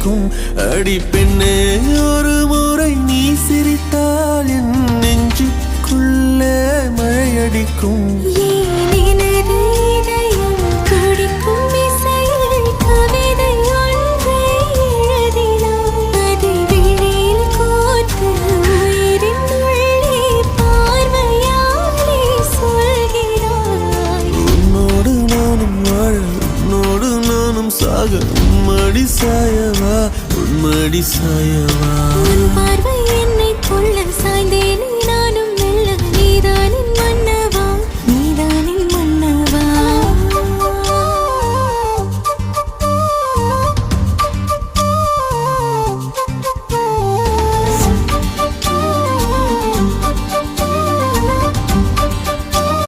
அடிக்கும். அடி பெண்ணே, ஒரு முறை நீ சிரித்தால் என் நெஞ்சுக்குள்ளே மழையடிக்கும். சாக உம்மடி சாயவா, உம்மடி சாயவா.